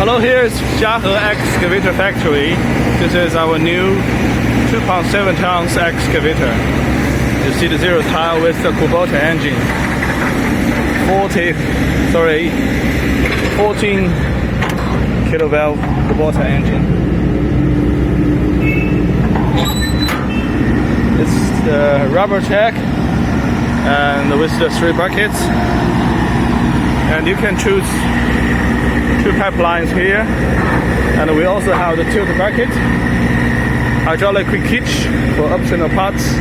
Hello, here is Jiahe Excavator Factory. This is our new 2.7 tons excavator. You see the zero tire with the Kubota engine. 14 kilowatt Kubota engine. It's the rubber jack and with the 3 buckets. And you can choose 2 pipelines here, and we also have the tilt bucket, hydraulic quick hitch for optional parts.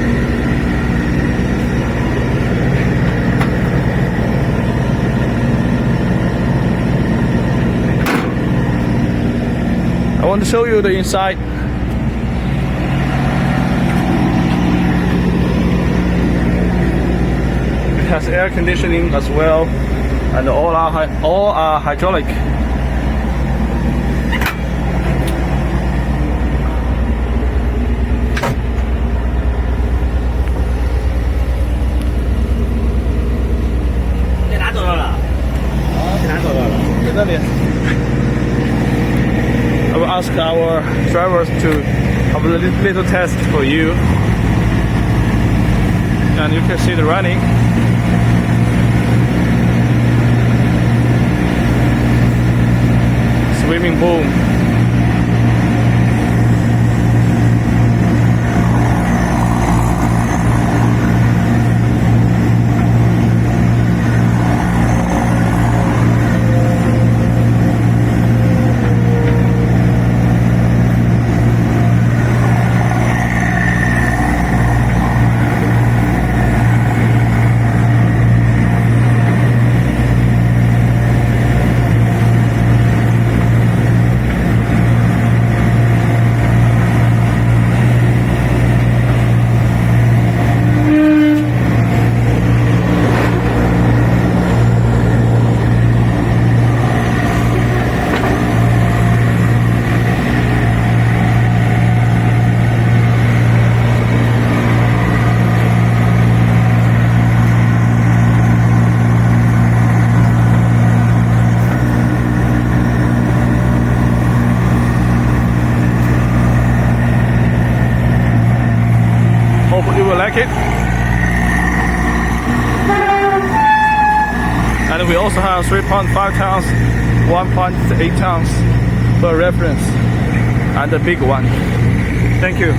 I want to show you the inside. It has air conditioning as well, and all are hydraulic. I will ask our drivers to have a little test for you, and you can see the running. Swimming pool. Hope you will like it. And we also have 3.5 tons, 1.8 tons for reference, and the big one. Thank you.